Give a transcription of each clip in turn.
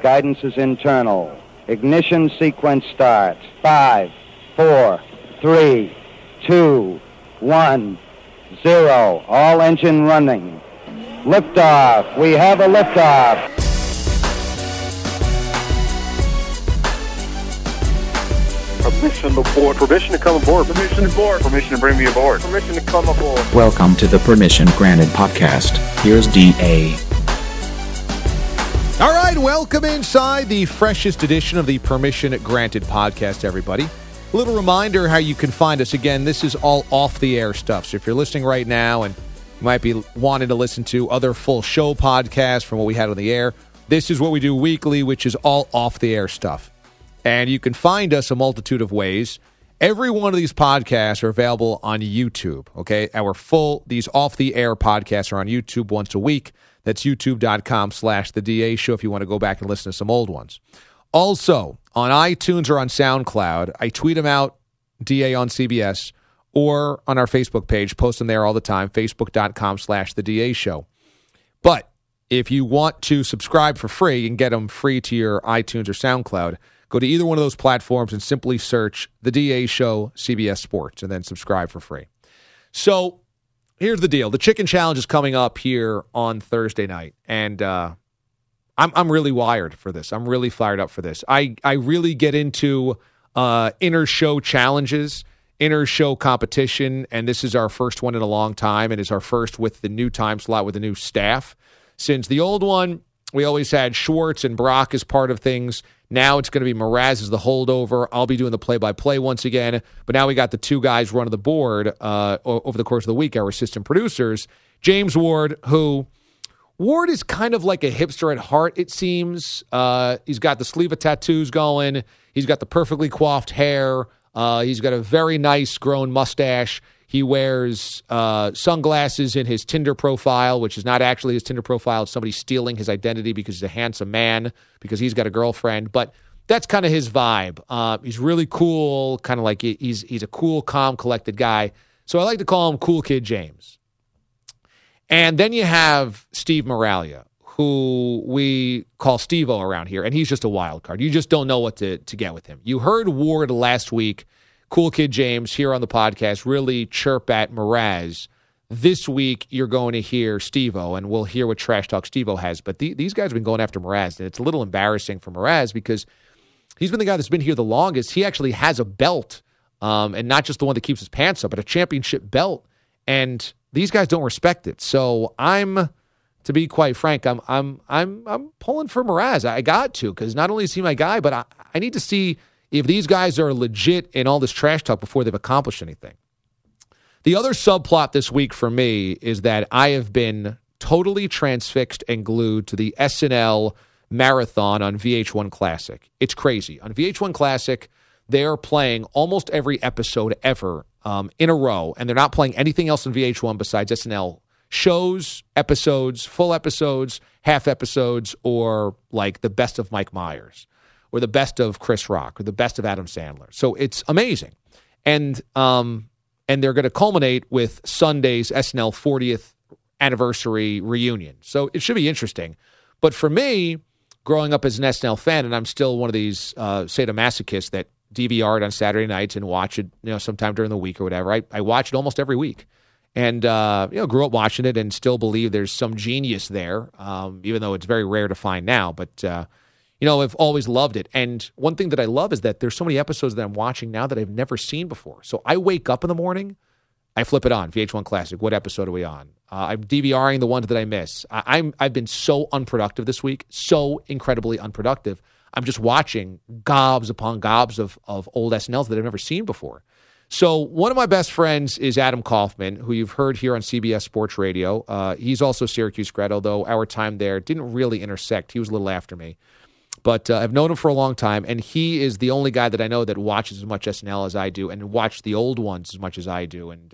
Guidance is internal. Ignition sequence starts. 5, 4, 3, 2, 1, 0. All engine running. Liftoff. We have a liftoff. Permission to board. Permission to come aboard. Permission to board. Permission to bring me aboard. Permission to come aboard. Welcome to the Permission Granted podcast. Here's DA. All right, welcome inside the freshest edition of the Permission Granted podcast, everybody. A little reminder how you can find us. Again, this is all off-the-air stuff. So if you're listening right now and you might be wanting to listen to other full show podcasts from what we had on the air, this is what we do weekly, which is all off-the-air stuff. And you can find us a multitude of ways. Every one of these podcasts are available on YouTube, okay? These off-the-air podcasts are on YouTube once a week. That's youtube.com/The DA Show if you want to go back and listen to some old ones. Also, on iTunes or on SoundCloud, I tweet them out, DA on CBS, or on our Facebook page. Post them there all the time, facebook.com/The DA Show. But if you want to subscribe for free and get them free to your iTunes or SoundCloud, go to either one of those platforms and simply search The DA Show, CBS Sports, and then subscribe for free. So here's the deal. The Chicken Challenge is coming up here on Thursday night, and I'm really wired for this. I'm really fired up for this. I really get into inter-show challenges, inter-show competition, and this is our first one in a long time, and it's our first with the new time slot with the new staff. Since the old one, we always had Schwartz and Brock as part of things. Now it's going to be Mraz as the holdover. I'll be doing the play-by-play once again. But now we got the two guys running the board over the course of the week, our assistant producers. James Ward, Ward is kind of like a hipster at heart, it seems. He's got the sleeve of tattoos going. He's got the perfectly coiffed hair. He's got a very nice grown mustache. He wears sunglasses in his Tinder profile, which is not actually his Tinder profile. It's somebody stealing his identity because he's a handsome man, because he's got a girlfriend. But that's kind of his vibe. He's really cool, kind of like he's a cool, calm, collected guy. So I like to call him Cool Kid James. And then you have Steve Moralia, who we call Steve-O around here, and he's just a wild card. You just don't know what to get with him. You heard Ward last week, Cool Kid James, here on the podcast, really chirp at Mraz. This week, you're going to hear Steve-O, and we'll hear what Trash Talk Steve-O has. But these guys have been going after Mraz, and it's a little embarrassing for Mraz because he's been the guy that's been here the longest. He actually has a belt, and not just the one that keeps his pants up, but a championship belt. And these guys don't respect it. So to be quite frank, I'm pulling for Mraz. I got to, because not only is he my guy, but I need to see if these guys are legit in all this trash talk before they've accomplished anything. The other subplot this week for me is that I have been totally transfixed and glued to the SNL marathon on VH1 Classic. It's crazy. On VH1 Classic, they are playing almost every episode ever in a row, and they're not playing anything else on VH1 besides SNL shows, episodes, full episodes, half episodes, or like the best of Mike Myers, or the best of Chris Rock, or the best of Adam Sandler. So it's amazing. And they're going to culminate with Sunday's SNL 40th anniversary reunion. So it should be interesting. But for me, growing up as an SNL fan, and I'm still one of these sadomasochists that DVR it on Saturday nights and watch it, sometime during the week or whatever. I watch it almost every week. And, grew up watching it and still believe there's some genius there, even though it's very rare to find now. But, I've always loved it. And one thing that I love is that there's so many episodes that I'm watching now that I've never seen before. So I wake up in the morning, I flip it on, VH1 Classic. What episode are we on? I'm DVRing the ones that I miss. I've been so unproductive this week, so incredibly unproductive. I'm just watching gobs upon gobs of old SNLs that I've never seen before. So one of my best friends is Adam Kaufman, who you've heard here on CBS Sports Radio. He's also Syracuse grad, although our time there didn't really intersect. He was a little after me. But I've known him for a long time, and he is the only guy that I know that watches as much SNL as I do and watched the old ones as much as I do. And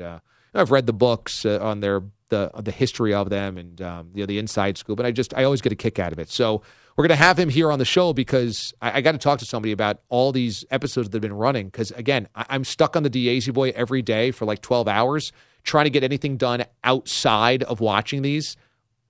I've read the books on the history of them and the inside scoop, but I always get a kick out of it. So we're going to have him here on the show because I got to talk to somebody about all these episodes that have been running because, again, I'm stuck on the DAZ Boy every day for like 12 hours trying to get anything done outside of watching these.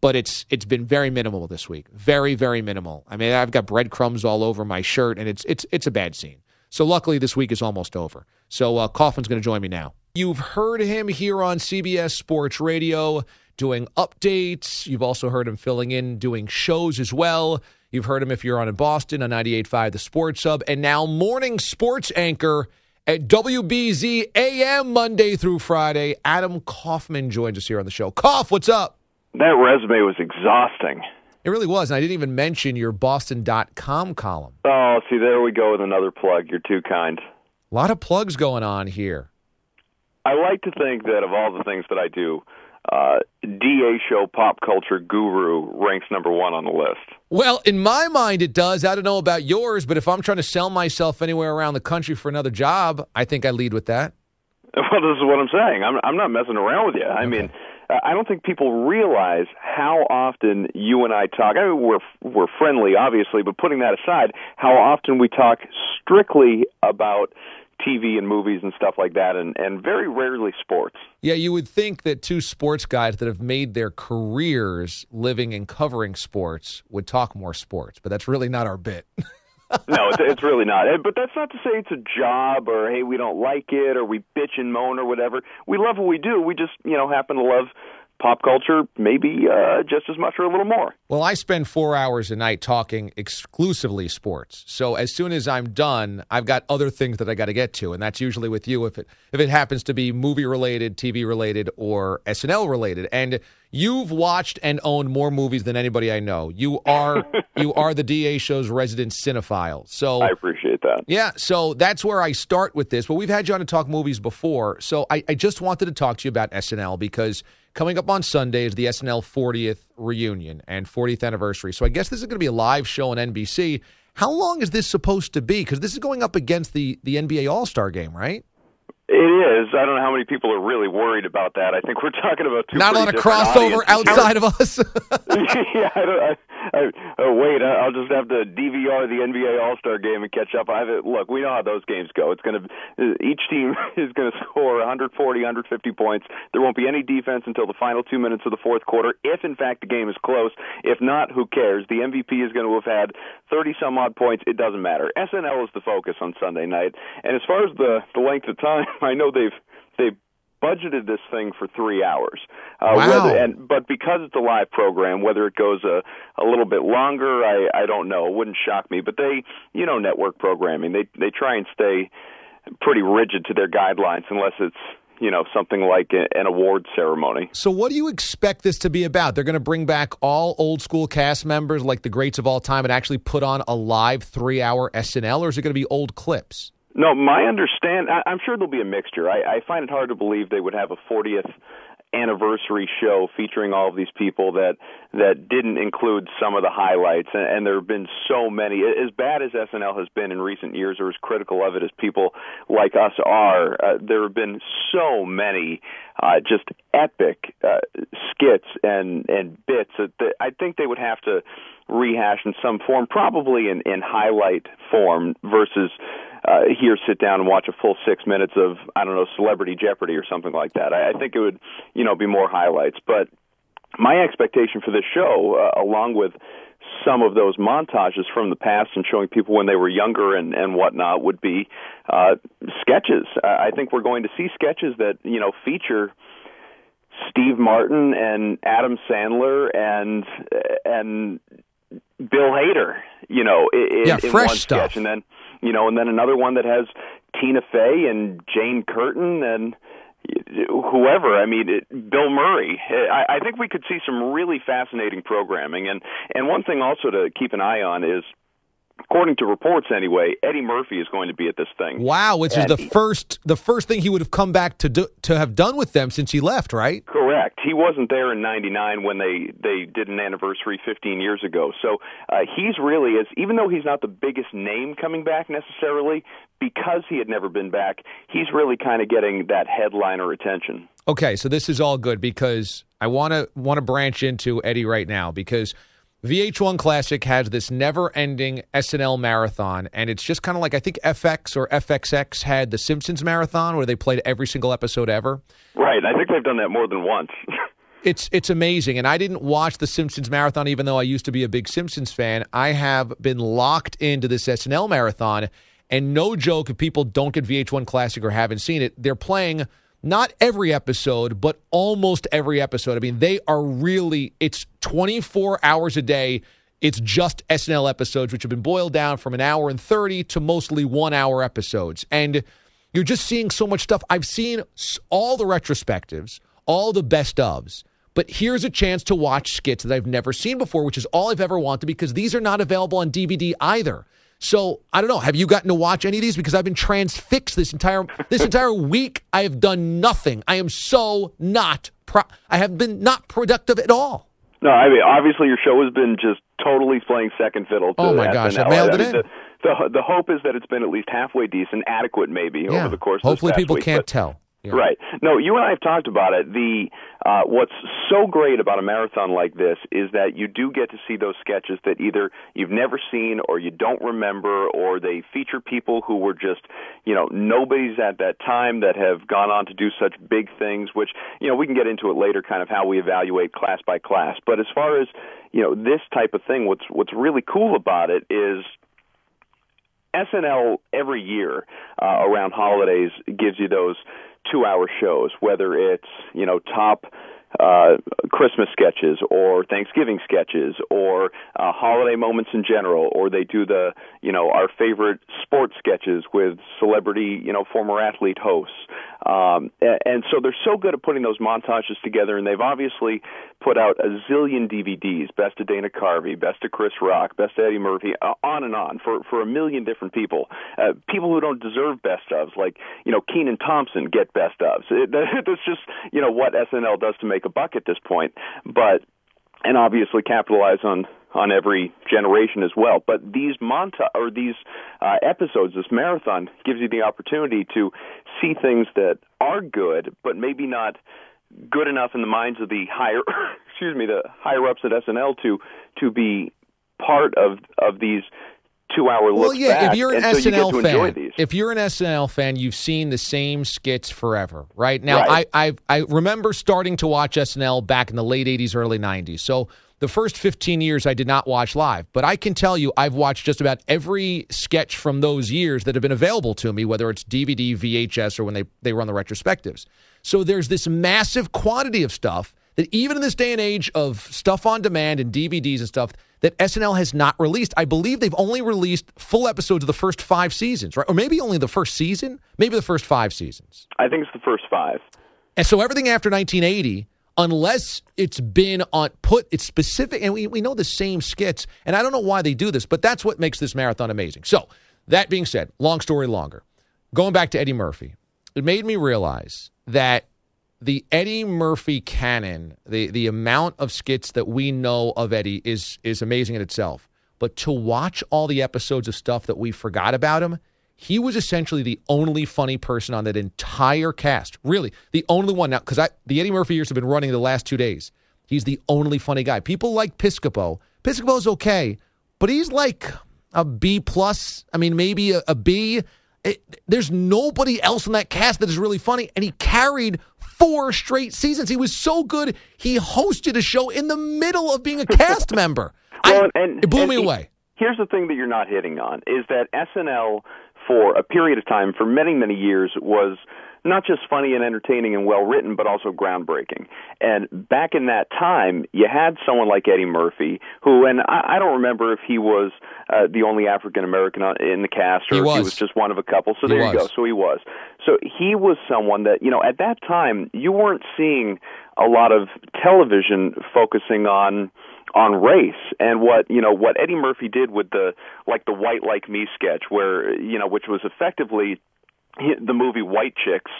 but it's been very minimal this week. Very, very minimal. I mean, I've got breadcrumbs all over my shirt, and it's a bad scene. So luckily, this week is almost over. So Kaufman's going to join me now. You've heard him here on CBS Sports Radio doing updates. You've also heard him filling in, doing shows as well. You've heard him if you're on in Boston on 98.5 The Sports Hub, and now morning sports anchor at WBZ AM Monday through Friday. Adam Kaufman joins us here on the show. Kauf, what's up? That resume was exhausting. It really was, and I didn't even mention your Boston.com column. Oh, see, there we go with another plug. You're too kind. A lot of plugs going on here. I like to think that of all the things that I do, DA Show Pop Culture Guru ranks number one on the list. Well, in my mind it does. I don't know about yours, but if I'm trying to sell myself anywhere around the country for another job, I think I lead with that. Well, this is what I'm saying. I'm not messing around with you. I mean, I don't think people realize how often you and I talk. I mean, we're friendly, obviously, but putting that aside, how often we talk strictly about TV and movies and stuff like that, and very rarely sports. Yeah, you would think that two sports guys that have made their careers living and covering sports would talk more sports, but that's really not our bit. No, it's really not. But that's not to say it's a job or, hey, we don't like it or we bitch and moan or whatever. We love what we do. We just, happen to love pop culture maybe just as much or a little more. Well, I spend 4 hours a night talking exclusively sports. So as soon as I'm done, I've got other things that I got to get to, and that's usually with you if it happens to be movie-related, TV-related, or SNL-related. And you've watched and owned more movies than anybody I know. You are the DA Show's resident cinephile. So I appreciate that. Yeah, so that's where I start with this. But we've had you on to talk movies before. So I just wanted to talk to you about SNL because coming up on Sunday is the SNL 40th reunion and 40th anniversary. So I guess this is going to be a live show on NBC. How long is this supposed to be? Because this is going up against the NBA All-Star game, right? It is. I don't know how many people are really worried about that. I think we're talking about two not a lot of crossover outside of us. Yeah, wait. I'll just have to DVR the NBA All-Star game and catch up. Look, we know how those games go. Each team is going to score 140, 150 points. There won't be any defense until the final 2 minutes of the fourth quarter, if in fact the game is close. If not, who cares? The MVP is going to have had 30-some-odd points. It doesn't matter. SNL is the focus on Sunday night. And as far as the length of time, I know they've budgeted this thing for 3 hours. Wow. But because it's a live program, whether it goes a little bit longer, I don't know. It wouldn't shock me. But they, network programming, they try and stay pretty rigid to their guidelines unless it's, something like an award ceremony. So what do you expect this to be about? They're going to bring back all old school cast members like the greats of all time and actually put on a live 3-hour SNL, or is it going to be old clips? No, my understanding, I'm sure there'll be a mixture. I find it hard to believe they would have a 40th anniversary show featuring all of these people that didn't include some of the highlights, and there have been so many. As bad as SNL has been in recent years, or as critical of it as people like us are, there have been so many just epic skits and bits that I think they would have to rehash in some form, probably in highlight form versus here sit down and watch a full 6 minutes of, I don't know, Celebrity Jeopardy or something like that. I think it would, be more highlights. But my expectation for this show, along with some of those montages from the past and showing people when they were younger and whatnot, would be sketches. I think we're going to see sketches that, feature Steve Martin and Adam Sandler and Bill Hader, in fresh one stuff. sketch, and then another one that has Tina Fey and Jane Curtin and whoever. I mean, Bill Murray. I think we could see some really fascinating programming, and one thing also to keep an eye on is, according to reports anyway, Eddie Murphy is going to be at this thing. Wow, which is the first thing he would have come back to have done with them since he left, right? Correct. He wasn't there in '99 when they did an anniversary 15 years ago. So he's really, even though he's not the biggest name coming back necessarily, because he had never been back, he's really kind of getting that headliner attention. Okay, so this is all good because I want to branch into Eddie right now because VH1 Classic has this never-ending SNL marathon, and it's just kind of like, I think FX or FXX had the Simpsons marathon where they played every single episode ever. Right. I think they've done that more than once. It's amazing. And I didn't watch the Simpsons marathon, even though I used to be a big Simpsons fan. I have been locked into this SNL marathon. And no joke, if people don't get VH1 Classic or haven't seen it, they're playing not every episode, but almost every episode. I mean, they are really, it's 24 hours a day. It's just SNL episodes, which have been boiled down from an hour and 30 to mostly 1 hour episodes. And you're just seeing so much stuff. I've seen all the retrospectives, all the best ofs. But here's a chance to watch skits that I've never seen before, which is all I've ever wanted because these are not available on DVD either. So, I don't know. Have you gotten to watch any of these? Because I've been transfixed this entire week. I have done nothing. I am so I have been not productive at all. No, I mean, obviously your show has been just totally playing second fiddle to Oh, my gosh. I mailed it in. The hope is that it's been at least halfway decent, adequate maybe, over the course of this hopefully past people week, can't tell. Yeah. Right. No, you and I have talked about it. What's so great about a marathon like this is that you do get to see those sketches that either you've never seen or you don't remember, or they feature people who were just, nobodies at that time that have gone on to do such big things, which, we can get into it later, kind of how we evaluate class by class. But as far as, this type of thing, what's really cool about it is SNL every year around holidays gives you those 2-hour shows, whether it's, top Christmas sketches or Thanksgiving sketches or holiday moments in general, or they do the, our favorite sports sketches with celebrity, former athlete hosts. And so they're so good at putting those montages together, and they've obviously put out a zillion DVDs, Best of Dana Carvey, Best of Chris Rock, Best of Eddie Murphy, on and on, for a million different people. People who don't deserve best ofs, like, Kenan Thompson get best ofs. That's just, what SNL does to make a buck at this point. And obviously capitalize on every generation as well. But these episodes, this marathon, gives you the opportunity to see things that are good, but maybe not good enough in the minds of the higher ups at SNL to be part of these 2-hour looks back. If you're an SNL fan, you've seen the same skits forever, right? Now, right. I remember starting to watch SNL back in the late 80s, early 90s. So the first 15 years I did not watch live, but I can tell you I've watched just about every sketch from those years that have been available to me, whether it's DVD, VHS, or when they run the retrospectives. So there's this massive quantity of stuff that even in this day and age of stuff on demand and DVDs and stuff that SNL has not released. I believe they've only released full episodes of the first 5 seasons, right? Or maybe only the first season, maybe the first 5 seasons. I think it's the first 5. And so everything after 1980, unless it's been it's specific, and we know the same skits, and I don't know why they do this, but that's what makes this marathon amazing. So that being said, long story longer, going back to Eddie Murphy, it made me realize that the Eddie Murphy canon, the amount of skits that we know of Eddie is amazing in itself. But to watch all the episodes of stuff that we forgot about him, he was essentially the only funny person on that entire cast. Really, the only one. Now, because the Eddie Murphy years have been running the last 2 days. He's the only funny guy. People like Piscopo. Piscopo's okay, but he's like a B+. I mean, maybe a B. There's nobody else in that cast that is really funny, and he carried 4 straight seasons. He was so good, he hosted a show in the middle of being a cast member. It blew me away. Here's the thing that you're not hitting on, is that SNL, for a period of time, for many, many years, was not just funny and entertaining and well-written, but also groundbreaking. And back in that time, you had someone like Eddie Murphy, who, and I don't remember if he was the only African-American in the cast, or if he was just one of a couple. So there you go. So he was. So he was someone that, at that time, you weren't seeing a lot of television focusing on race, and what Eddie Murphy did with the White Like Me sketch, where, which was effectively the movie White Chicks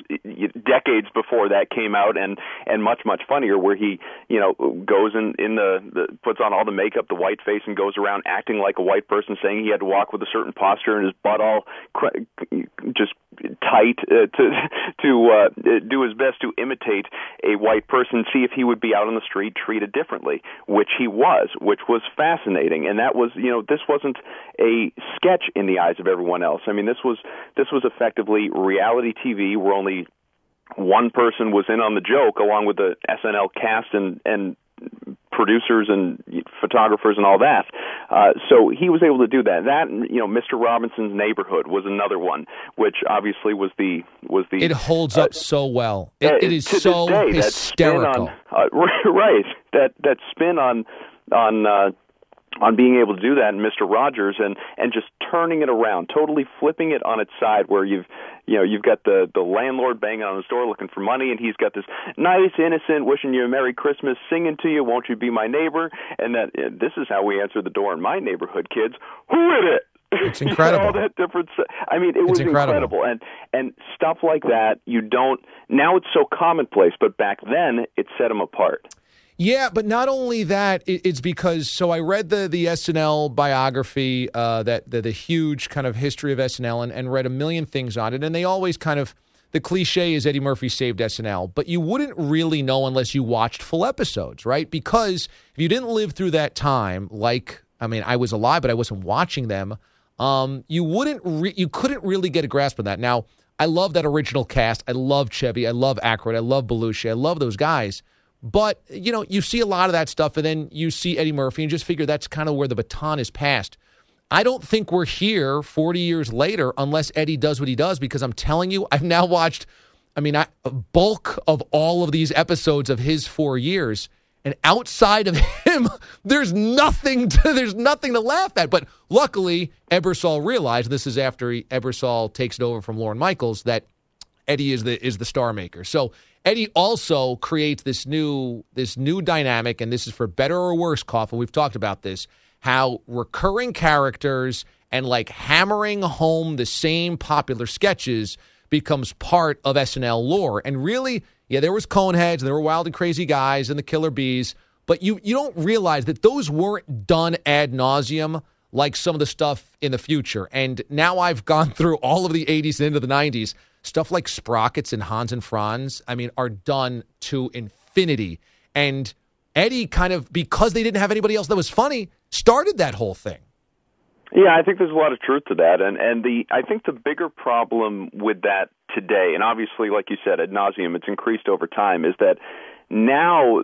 decades before that came out, and much, much funnier, where he, goes in the puts on all the makeup, the white face, and goes around acting like a white person, saying he had to walk with a certain posture and his butt all just tight to do his best to imitate a white person, see if he would be out on the street treated differently, which he was, which was fascinating. And that was, this wasn't a sketch in the eyes of everyone else. I mean, this was effectively reality TV, where only one person was in on the joke along with the SNL cast and producers and photographers and all that. So he was able to do that. That, Mr. Robinson's Neighborhood was another one, which obviously was the. It holds up so well. It is so day, hysterical. That spin on, right. That spin on being able to do that in Mr. Rogers and just turning it around, totally flipping it on its side, where you've got the landlord banging on his door looking for money, and he's got this nice innocent wishing you a Merry Christmas, singing to you, won't you be my neighbor? And that this is how we answer the door in my neighborhood, kids. Who is it? It's incredible. All that difference. I mean, it was incredible. And stuff like that, now it's so commonplace, but back then it set them apart. Yeah, but not only that, it's because, so I read the SNL biography, the huge kind of history of SNL, and read a million things on it, and they always kind of, the cliche is Eddie Murphy saved SNL, but you wouldn't really know unless you watched full episodes, right? Because if you didn't live through that time, I was alive, but I wasn't watching them, you couldn't really get a grasp of that. Now, I love that original cast. I love Chevy. I love Aykroyd. I love Belushi. I love those guys. But, you see a lot of that stuff, and then you see Eddie Murphy and just figure that's kind of where the baton is passed. I don't think we're here 40 years later unless Eddie does what he does, because I'm telling you, I've now watched, a bulk of all of these episodes of his 4 years, and outside of him, there's nothing to laugh at. But luckily, Ebersol realized, this is after Ebersol takes it over from Lorne Michaels, that Eddie is the star maker. So Eddie also creates this new dynamic, and this is for better or worse, Kaufman. We've talked about this, how recurring characters and hammering home the same popular sketches becomes part of SNL lore. And really, yeah, there was Coneheads, and there were Wild and Crazy Guys and the Killer Bees, but you don't realize that those weren't done ad nauseum like some of the stuff in the future. And now I've gone through all of the 80s and into the 90s. Stuff like Sprockets and Hans and Franz, are done to infinity. And Eddie kind of, because they didn't have anybody else that was funny, started that whole thing. Yeah, I think there's a lot of truth to that. And I think the bigger problem with that today, and obviously, like you said, ad nauseum, it's increased over time, is that now,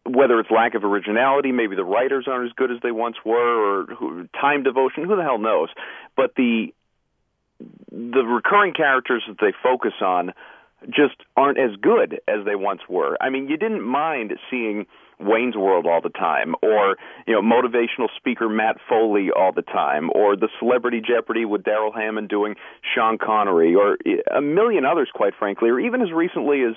whether it's lack of originality, maybe the writers aren't as good as they once were, or time devotion, who the hell knows? But the recurring characters that they focus on just aren't as good as they once were. You didn't mind seeing Wayne's World all the time, or motivational speaker Matt Foley all the time, or the Celebrity Jeopardy with Daryl Hammond doing Sean Connery, or a million others, quite frankly, or even as recently as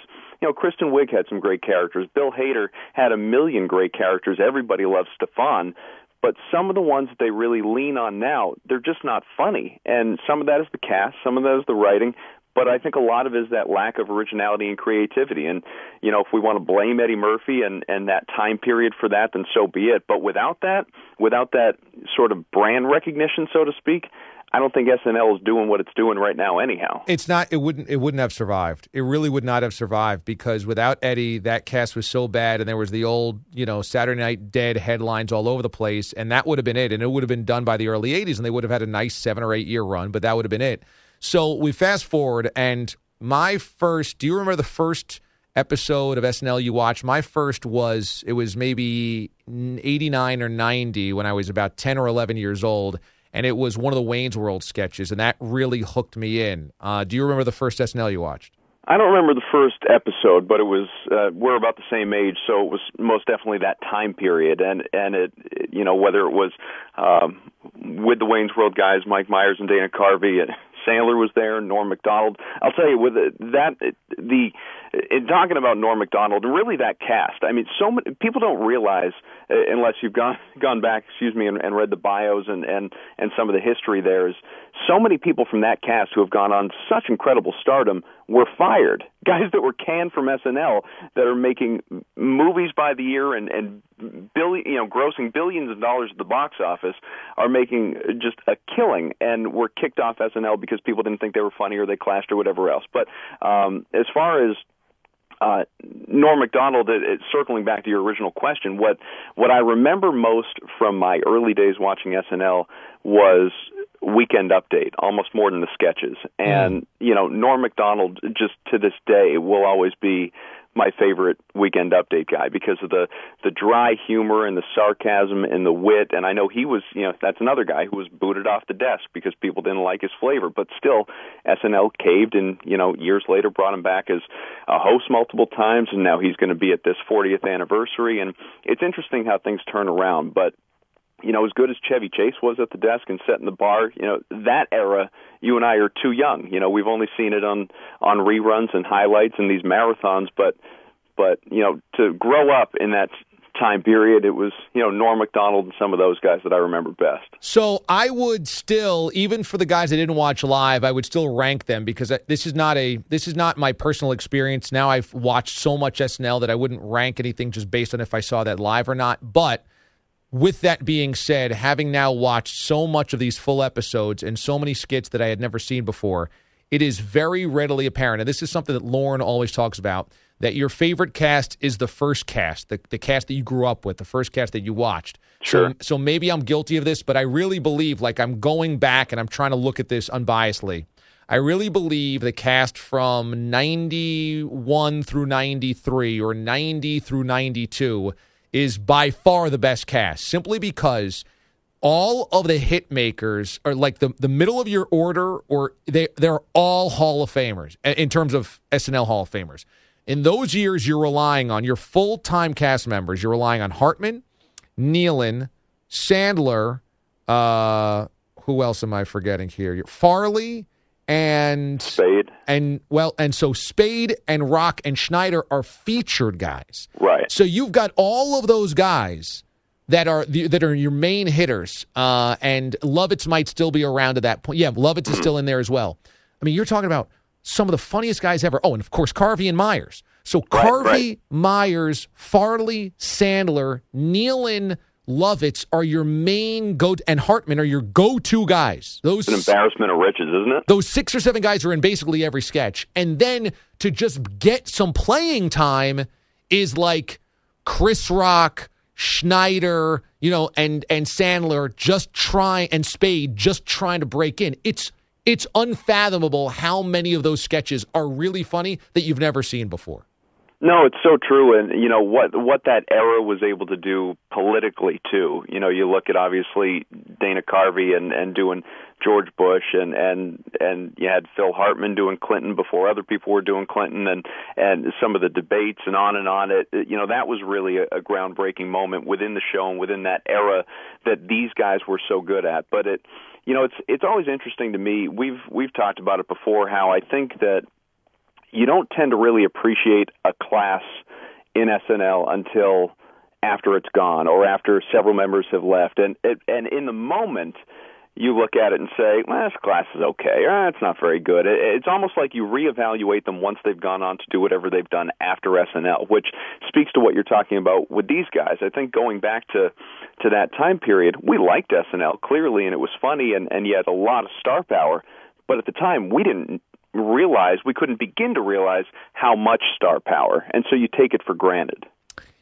Kristen Wiig had some great characters. Bill Hader had a million great characters. Everybody loves Stefan. But some of the ones that they really lean on now, they're just not funny. And some of that is the cast, some of that is the writing, but I think a lot of it is that lack of originality and creativity. And, if we want to blame Eddie Murphy and that time period for that, then so be it. But without that sort of brand recognition, so to speak, I don't think SNL is doing what it's doing right now anyhow. It's not. It wouldn't have survived. It really would not have survived, because without Eddie, that cast was so bad, and there was the old, Saturday Night Dead headlines all over the place, and that would have been it. And it would have been done by the early 80s, and they would have had a nice 7 or 8 year run, but that would have been it. So we fast forward, and do you remember the first episode of SNL you watched? My first was maybe 89 or 90 when I was about 10 or 11 years old. And it was one of the Wayne's World sketches, and that really hooked me in. Do you remember the first SNL you watched? I don't remember the first episode, but it was we're about the same age, so it was most definitely that time period. And it whether it was with the Wayne's World guys, Mike Myers and Dana Carvey, Sandler was there, Norm Macdonald. I'll tell you, in talking about Norm Macdonald and really that cast, so many people don't realize, unless you've gone back, and read the bios and some of the history there, is so many people from that cast who have gone on such incredible stardom were fired. Guys that were canned from SNL that are making movies by the year and grossing billions of dollars at the box office are making just a killing, and were kicked off SNL because people didn't think they were funny or they clashed or whatever else. But as far as Norm Macdonald, circling back to your original question, what I remember most from my early days watching SNL was Weekend Update almost more than the sketches. And, Norm Macdonald, just to this day, will always be my favorite Weekend Update guy because of the dry humor and the sarcasm and the wit. And I know he was, that's another guy who was booted off the desk because people didn't like his flavor. But still, SNL caved and, years later brought him back as a host multiple times. And now he's going to be at this 40th anniversary. And it's interesting how things turn around. But as good as Chevy Chase was at the desk and setting the bar, that era, you and I are too young. We've only seen it on reruns and highlights and these marathons, but to grow up in that time period, it was, Norm Macdonald and some of those guys that I remember best. So I would still, even for the guys I didn't watch live, I would still rank them because this is not my personal experience. Now I've watched so much SNL that I wouldn't rank anything just based on if I saw that live or not. But with that being said, having now watched so much of these full episodes and so many skits that I had never seen before, it is very readily apparent, and this is something that Lorne always talks about, that your favorite cast is the first cast, the cast that you grew up with, the first cast that you watched. Sure. So maybe I'm guilty of this, but I really believe, I'm going back and I'm trying to look at this unbiasedly. I really believe the cast from 91 through 93 or 90 through 92 is by far the best cast, simply because all of the hit makers are the middle of your order, or they're all Hall of Famers in terms of SNL Hall of Famers. In those years, you're relying on your full-time cast members. You're relying on Hartman, Nealon, Sandler, who else am I forgetting here? Farley, and Spade. And so Spade and Rock and Schneider are featured guys. Right. So you've got all of those guys that are your main hitters, and Lovitz might still be around at that point. Yeah, Lovitz is still in there as well. I mean, you're talking about some of the funniest guys ever. Oh, and of course, Carvey and Myers. So Carvey, Myers, Farley, Sandler, Nealon, Lovitz are your main and Hartman are your go-to guys. It's an embarrassment of riches, isn't it? Those 6 or 7 guys are in basically every sketch. And then to just get some playing time is like Chris Rock, Schneider, and Sandler and Spade just trying to break in. It's unfathomable how many of those sketches are really funny that you've never seen before. No, it's so true, and what that era was able to do politically too. You look at obviously Dana Carvey and doing George Bush, and you had Phil Hartman doing Clinton before other people were doing Clinton, and some of the debates and on. That was really a groundbreaking moment within the show and within that era that these guys were so good at. But it's always interesting to me. We've talked about it before, how I think that you don't tend to really appreciate a class in SNL until after it's gone or after several members have left. And in the moment, you look at it and say, well, this class is okay. It's not very good. It's almost like you reevaluate them once they've gone on to do whatever they've done after SNL, which speaks to what you're talking about with these guys. I think going back to that time period, we liked SNL clearly, and it was funny, and you had a lot of star power. But at the time, we couldn't begin to realize how much star power, and so you take it for granted.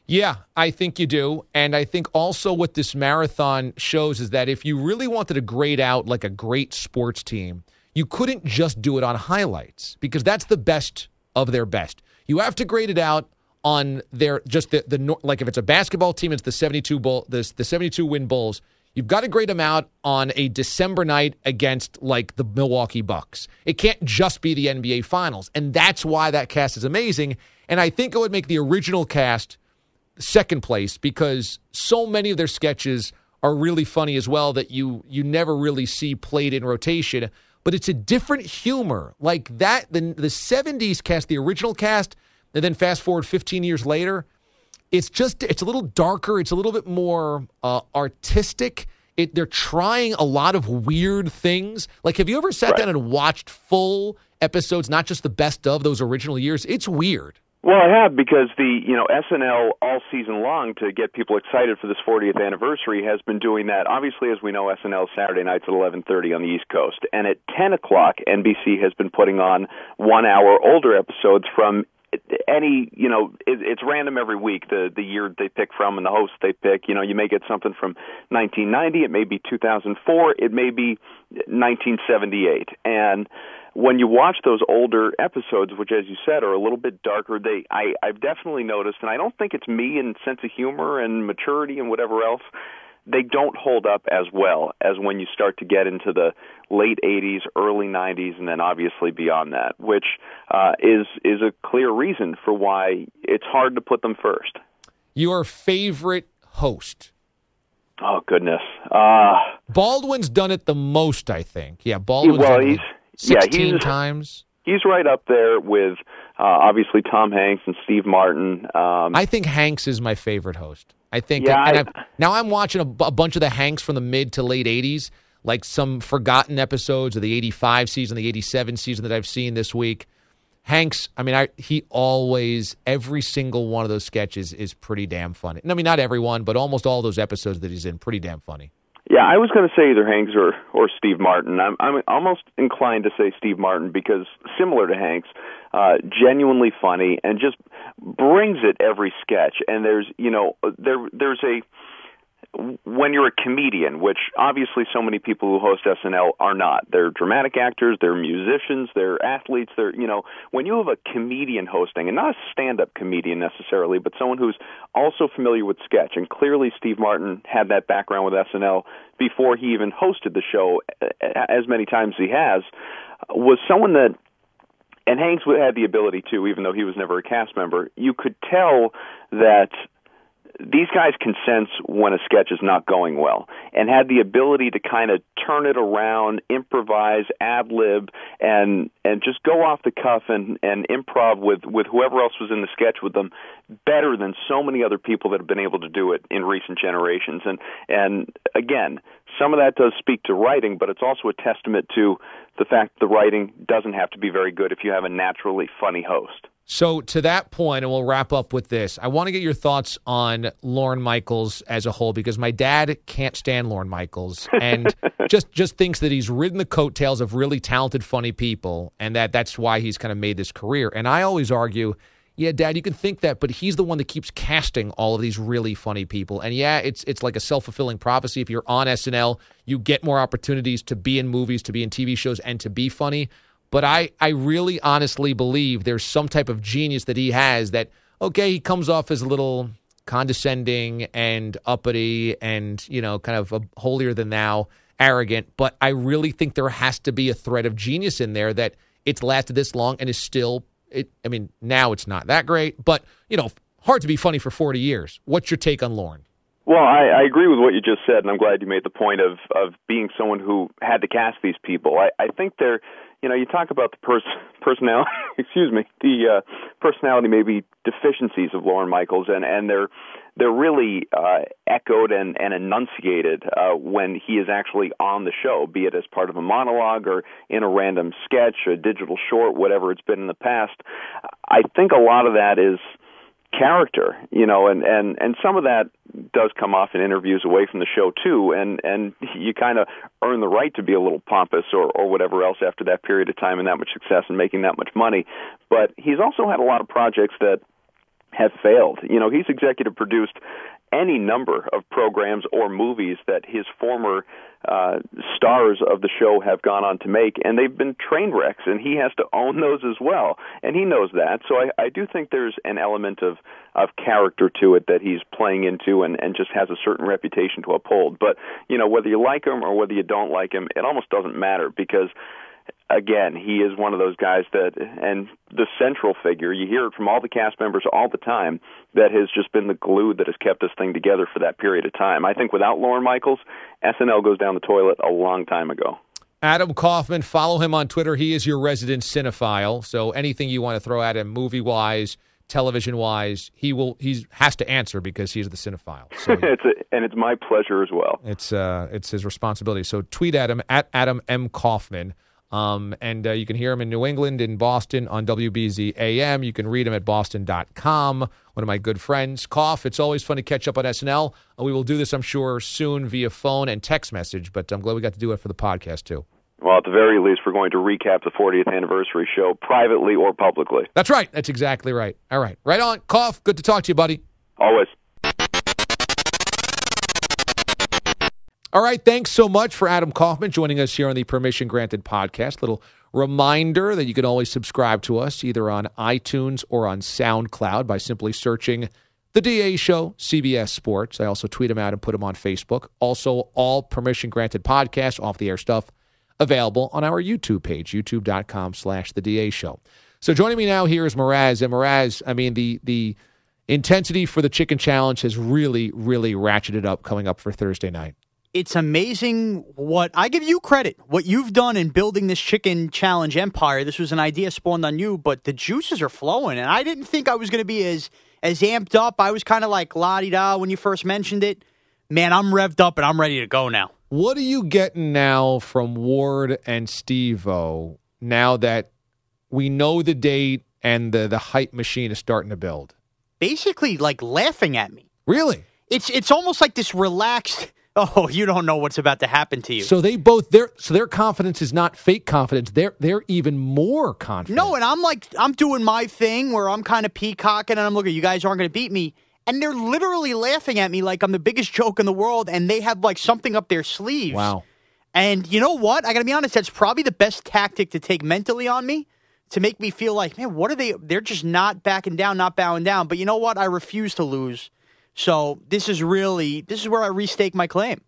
Yeah, I think you do, and I think also what this marathon shows is that if you really wanted to grade out like a great sports team, you couldn't just do it on highlights, because that's the best of their best. You have to grade it out on their like if it's a basketball team, it's the 72 win Bulls. You've got to grade them out on a December night against, like, the Milwaukee Bucks. It can't just be the NBA Finals, and that's why that cast is amazing. And I think it would make the original cast second place because so many of their sketches are really funny as well that you never really see played in rotation. But it's a different humor. Like that, the 70s cast, the original cast, and then fast forward 15 years later, it's a little darker. It's a little bit more artistic. They're trying a lot of weird things. Like, have you ever sat down and watched full episodes, not just the best of those original years? It's weird. Well, I have, because the SNL all season long, to get people excited for this 40th anniversary, has been doing that. Obviously, as we know, SNL Saturday nights at 11:30 on the East Coast, and at 10 o'clock, NBC has been putting on 1 hour older episodes from it's random every week, the year they pick from and the host they pick. You may get something from 1990, it may be 2004, it may be 1978. And when you watch those older episodes, which, as you said, are a little bit darker, I've definitely noticed, and I don't think it's me and sense of humor and maturity and whatever else, they don't hold up as well as when you start to get into the late 80s, early 90s, and then obviously beyond that, which is a clear reason for why it's hard to put them first. Your favorite host? Oh, goodness. Baldwin's done it the most, I think. Yeah, Baldwin's done it 16 times. He's right up there with, obviously, Tom Hanks and Steve Martin. I think Hanks is my favorite host. I think. Yeah, now I'm watching a bunch of the Hanks from the mid to late 80s, like some forgotten episodes of the 85 season, the 87 season that I've seen this week. Hanks, he always, every single one of those sketches is pretty damn funny. Not everyone, but almost all those episodes that he's in, pretty damn funny. Yeah, I was going to say either Hanks or Steve Martin. I'm almost inclined to say Steve Martin because, similar to Hanks, genuinely funny and just brings it every sketch. And there's a when you're a comedian, which obviously so many people who host SNL are not. They're dramatic actors, they're musicians, they're athletes, when you have a comedian hosting, and not a stand-up comedian necessarily, but someone who's also familiar with sketch, and clearly Steve Martin had that background with SNL before he even hosted the show as many times as he has, was someone that, and Hanks had the ability to, even though he was never a cast member, you could tell that these guys can sense when a sketch is not going well, and had the ability to kind of turn it around, improvise, ad-lib, and just go off the cuff and improv with whoever else was in the sketch with them better than so many other people that have been able to do it in recent generations. And again, some of that does speak to writing, but it's also a testament to the fact that the writing doesn't have to be very good if you have a naturally funny host. So to that point, and we'll wrap up with this, I want to get your thoughts on Lorne Michaels as a whole, because my dad can't stand Lorne Michaels and just thinks that he's ridden the coattails of really talented, funny people, and that's why he's kind of made this career. And I always argue, yeah, Dad, you can think that, but he's the one that keeps casting all of these really funny people. And yeah, it's like a self-fulfilling prophecy. If you're on SNL, you get more opportunities to be in movies, to be in TV shows, and to be funny. But I really honestly believe there's some type of genius that he has that, okay, he comes off as a little condescending and uppity and, kind of a holier-than-thou, arrogant. But I really think there has to be a thread of genius in there that it's lasted this long and is still, now it's not that great. But, hard to be funny for 40 years. What's your take on Lorne? Well, I agree with what you just said, and I'm glad you made the point of being someone who had to cast these people. I think they're, you talk about the personality, the personality maybe deficiencies of Lorne Michaels, and they're really echoed and enunciated when he is actually on the show, be it as part of a monologue or in a random sketch, a digital short, whatever it's been in the past. I think a lot of that is character, and some of that does come off in interviews away from the show too, and you kind of earn the right to be a little pompous or whatever else after that period of time and that much success and making that much money. But he's also had a lot of projects that have failed. He's executive produced any number of programs or movies that his former stars of the show have gone on to make, and they've been train wrecks, and he has to own those as well, and he knows that. So I do think there's an element of character to it that he's playing into and just has a certain reputation to uphold. But, whether you like him or whether you don't like him, it almost doesn't matter because, again, he is one of those guys that, and the central figure, you hear it from all the cast members all the time, that has just been the glue that has kept this thing together for that period of time. I think without Lorne Michaels, SNL goes down the toilet a long time ago. Adam Kaufman, follow him on Twitter. He is your resident cinephile, so anything you want to throw at him, movie-wise, television-wise, he has to answer because he's the cinephile. So, and it's my pleasure as well. It's his responsibility. So tweet at him, at Adam M. Kaufman. And you can hear him in New England, in Boston on WBZ AM. You can read him at boston.com. One of my good friends, Kauf. It's always fun to catch up on SNL. We will do this, I'm sure, soon via phone and text message, but I'm glad we got to do it for the podcast, too. Well, at the very least, we're going to recap the 40th anniversary show privately or publicly. That's right. That's exactly right. All right. Right on. Cough. Good to talk to you, buddy. Always. All right. Thanks so much for Adam Kaufman joining us here on the Permission Granted podcast. Little reminder that you can always subscribe to us either on iTunes or on SoundCloud by simply searching The DA Show, CBS Sports. I also tweet them out and put them on Facebook. Also, all Permission Granted podcasts, off-the-air stuff, available on our YouTube page, youtube.com/The DA Show. So joining me now here is Mraz. And Mraz, I mean, the intensity for the Chicken Challenge has really, really ratcheted up coming up for Thursday night. It's amazing what I give you credit, what you've done in building this Chicken Challenge empire. This was an idea spawned on you, but the juices are flowing. And I didn't think I was going to be as amped up. I was kind of like la-di-da when you first mentioned it. Man, I'm revved up and I'm ready to go now. What are you getting now from Ward and Steve-O now that we know the date and the hype machine is starting to build? Basically, like laughing at me. Really? It's almost like this relaxed, oh, you don't know what's about to happen to you. So their confidence is not fake confidence. They're even more confident. No, and I'm doing my thing where I'm kind of peacocking and I'm looking, you guys aren't going to beat me. And they're literally laughing at me like I'm the biggest joke in the world, and they have like something up their sleeves. Wow. And you know what? I got to be honest, that's probably the best tactic to take mentally on me, to make me feel like, man, what are they? They're just not backing down, not bowing down. But you know what? I refuse to lose. So this is where I restake my claim.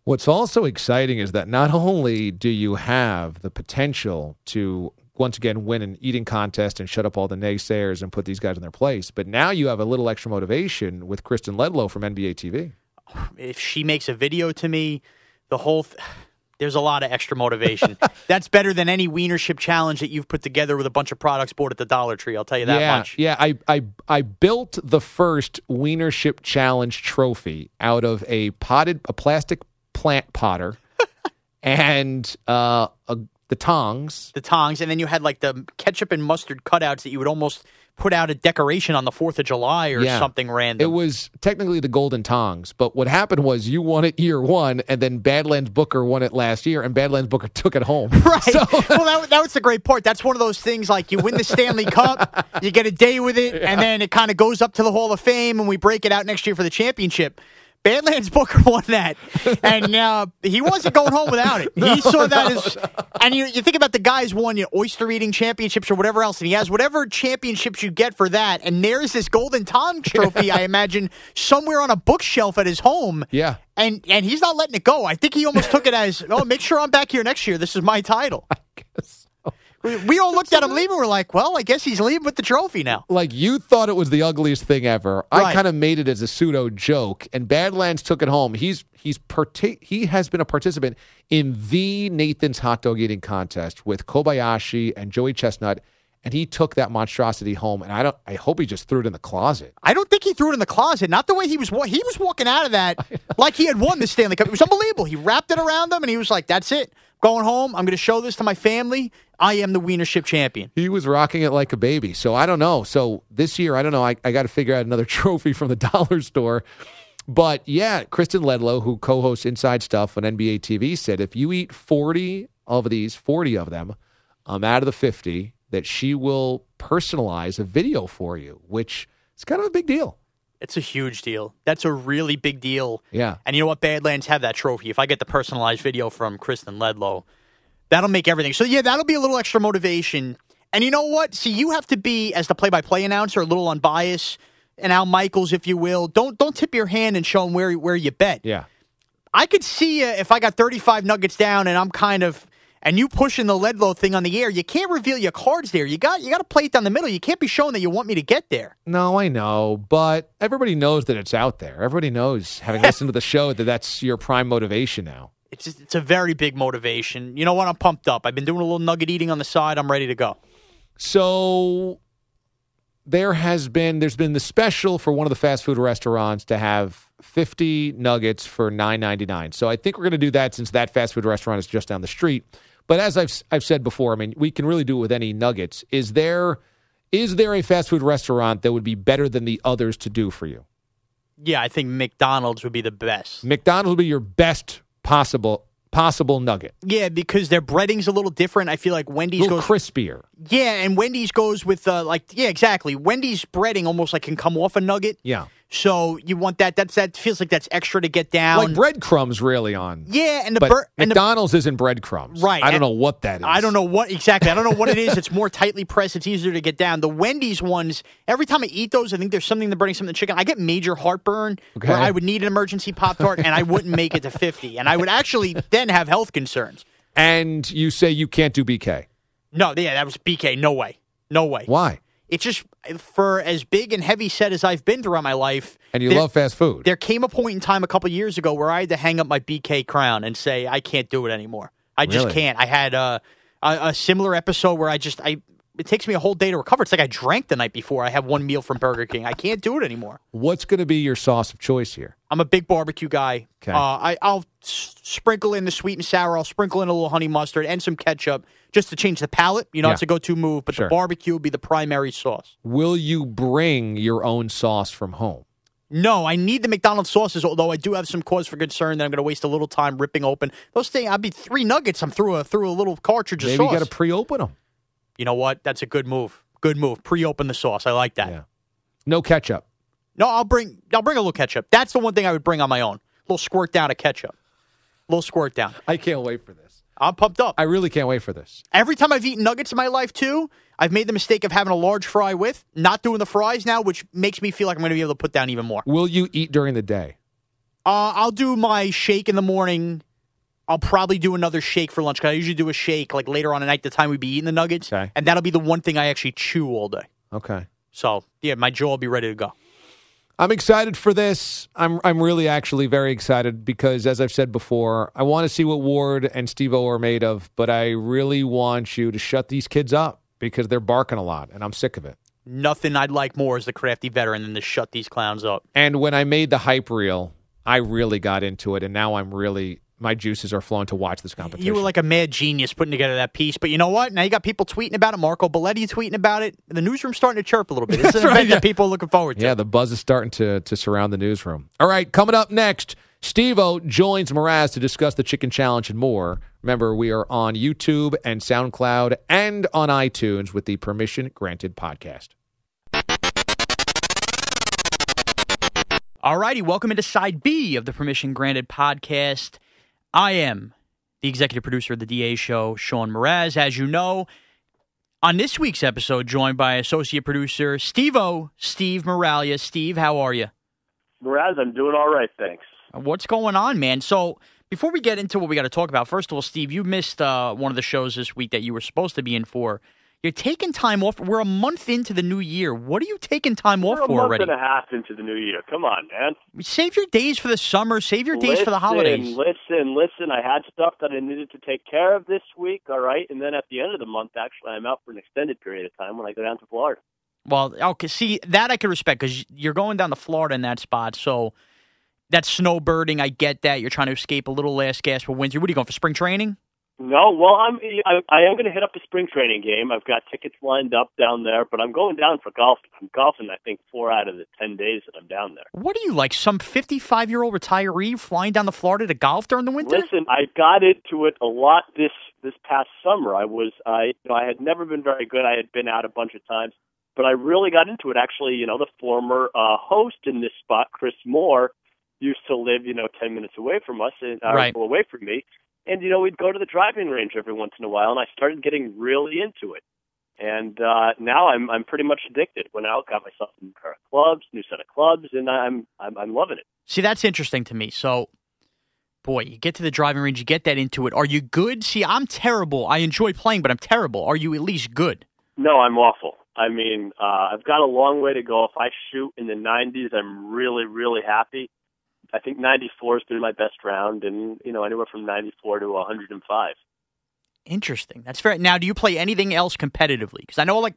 What's also exciting is that not only do you have the potential to once again win an eating contest and shut up all the naysayers and put these guys in their place, but now you have a little extra motivation with Kristen Ledlow from NBA TV. If she makes a video to me, there's a lot of extra motivation. That's better than any wienership challenge that you've put together with a bunch of products bought at the Dollar Tree. I'll tell you that much. Yeah, I built the first wienership challenge trophy out of a plastic plant potter and the tongs. The tongs, and then you had like the ketchup and mustard cutouts that you would almost put out a decoration on the 4th of July or something random. It was technically the golden tongs, but what happened was you won it year one, and then Badlands Booker won it last year, and Badlands Booker took it home. Right. So, well, that was the great part. That's one of those things like you win the Stanley Cup, you get a day with it, and then it kind of goes up to the Hall of Fame, and we break it out next year for the championship. Badlands Booker won that, and he wasn't going home without it. He saw that as, and you think about the guys won oyster eating championships or whatever else, and he has whatever championships you get for that, and there's this golden tongs trophy, I imagine, somewhere on a bookshelf at his home. Yeah. And he's not letting it go. I think he almost took it as, make sure I'm back here next year. This is my title. I guess. We all looked at him leaving. We're like, well, I guess he's leaving with the trophy now. Like, you thought it was the ugliest thing ever. Right. I kind of made it as a pseudo joke, and Badlands took it home. He has been a participant in the Nathan's hot dog eating contest with Kobayashi and Joey Chestnut, and he took that monstrosity home. And I hope he just threw it in the closet. I don't think he threw it in the closet. Not the way he was walking out of that like he had won the Stanley Cup. It was unbelievable. He wrapped it around him, and he was like, "That's it. Going home. I'm going to show this to my family. I am the wienership champion." He was rocking it like a baby. So I don't know. So this year, I don't know. I got to figure out another trophy from the dollar store. But yeah, Kristen Ledlow, who co-hosts Inside Stuff on NBA TV, said if you eat 40 of them, out of the 50, that she will personalize a video for you, which is kind of a big deal. It's a huge deal. That's a really big deal. Yeah. And you know what? Badlands have that trophy. If I get the personalized video from Kristen Ledlow, that'll make everything. So, yeah, that'll be a little extra motivation. And you know what? See, you have to be, as the play-by-play announcer, a little unbiased, and Al Michaels, if you will. Don't tip your hand and show them where you bet. Yeah. I could see if I got 35 nuggets down and I'm kind of, and you pushing the Ledlow thing on the air, you can't reveal your cards there. You got to play it down the middle. You can't be showing that you want me to get there. No, I know, but everybody knows that it's out there. Everybody knows, having listened to the show, that that's your prime motion now. It's a very big motivation. You know what? I'm pumped up. I've been doing a little nugget eating on the side. I'm ready to go. So there's been the special for one of the fast food restaurants to have 50 nuggets for $9.99. So I think we're going to do that since that fast food restaurant is just down the street. But as I've said before, I mean, we can really do it with any nuggets. Is there a fast food restaurant that would be better than the others to do for you? Yeah, I think McDonald's would be the best. McDonald's would be your best possible possible nugget. Yeah, because their breading's a little different. I feel like Wendy's A little goes crispier. Yeah, and Wendy's goes with exactly. Wendy's breading almost like can come off a nugget. Yeah. So you want that. That feels like that's extra to get down. Like breadcrumbs, really, on. Yeah, and McDonald's isn't breadcrumbs. Right. I don't know what that is. I don't know what exactly. I don't know what it is. It's more tightly pressed. It's easier to get down. The Wendy's ones, every time I eat those, I think there's something to burning something in the chicken. I get major heartburn where I would need an emergency Pop-Tart and I wouldn't make it to 50. And I would actually then have health concerns. And you say you can't do BK. No, yeah, that was BK. No way. No way. Why? It's just, for as big and heavy set as I've been throughout my life. And you love fast food. There came a point in time a couple years ago where I had to hang up my BK crown and say, I can't do it anymore. I just can't. I had a similar episode where it takes me a whole day to recover. It's like I drank the night before I have one meal from Burger King. I can't do it anymore. What's going to be your sauce of choice here? I'm a big barbecue guy. Okay. I'll sprinkle in the sweet and sour. I'll sprinkle in a little honey mustard and some ketchup just to change the palate. It's a go-to move, but the barbecue will be the primary sauce. Will you bring your own sauce from home? No, I need the McDonald's sauces, although I do have some cause for concern that I'm going to waste a little time ripping open. Those things, I'd be 3 nuggets. I'm through a little cartridge of sauce. Maybe you got to pre-open them. You know what? That's a good move. Good move. Pre-open the sauce. I like that. Yeah. No ketchup. No, I'll bring a little ketchup. That's the one thing I would bring on my own. A little squirt down of ketchup. A little squirt down. I can't wait for this. I'm pumped up. I really can't wait for this. Every time I've eaten nuggets in my life, too, I've made the mistake of having a large fry with, not doing the fries now, which makes me feel like I'm going to be able to put down even more. Will you eat during the day? I'll do my shake in the morning. I'll probably do another shake for lunch, because I usually do a shake like later on at night, the time we'd be eating the nuggets. Okay. And that'll be the one thing I actually chew all day. Okay. So, yeah, my jaw will be ready to go. I'm excited for this. I'm really actually very excited because, as I've said before, I want to see what Ward and Steve-O are made of, but I really want you to shut these kids up because they're barking a lot, and I'm sick of it. Nothing I'd like more as the crafty veteran than to shut these clowns up. And when I made the hype reel, I really got into it, and now my juices are flowing to watch this competition. You were like a mad genius putting together that piece. But you know what? Now you got people tweeting about it. Marco Belletti tweeting about it. The newsroom's starting to chirp a little bit. It's an event that people are looking forward to. Yeah, the buzz is starting to surround the newsroom. All right, coming up next, Steve-O joins Mraz to discuss the Chicken Challenge and more. Remember, we are on YouTube and SoundCloud and on iTunes with the Permission Granted podcast. All righty, welcome into Side B of the Permission Granted podcast. I am the executive producer of the DA show, Sean Mraz, as you know. On this week's episode, joined by associate producer Steve-O, Steve Moralia. Steve, how are you? Mraz, I'm doing all right, thanks. What's going on, man? So, before we get into what we got to talk about, first of all, Steve, you missed one of the shows this week that you were supposed to be in for. You're taking time off. We're a month into the new year. What are you taking time off for already? We're a month and a half into the new year. Come on, man. Save your days for the summer. Save your days for the holidays. Listen. I had stuff that I needed to take care of this week, all right? And then at the end of the month, actually, I'm out for an extended period of time when I go down to Florida. Well, okay, see, that I can respect because you're going down to Florida in that spot. So that's snowbirding. I get that. You're trying to escape a little last gasp for winter. What are you going for, spring training? No, well, I am going to hit up the spring training game. I've got tickets lined up down there, but I'm going down for golf. I'm golfing, I think, 4 out of the 10 days that I'm down there. What are you, like some 55-year-old retiree flying down to Florida to golf during the winter? Listen, I got into it a lot this past summer. I had never been very good. I had been out a bunch of times, but I really got into it. Actually, the former host in this spot, Chris Moore, used to live, 10 minutes away from us, away from me. And, we'd go to the driving range every once in a while, and I started getting really into it. And now I'm pretty much addicted. Went out, got myself a new pair of clubs, new set of clubs, and I'm loving it. See, that's interesting to me. So, boy, you get to the driving range, you get that into it. Are you good? See, I'm terrible. I enjoy playing, but I'm terrible. Are you at least good? No, I'm awful. I mean, I've got a long way to go. If I shoot in the 90s, I'm really, really happy. I think 94 has been my best round, and, anywhere from 94 to 105. Interesting. That's fair. Now, do you play anything else competitively? Because I know,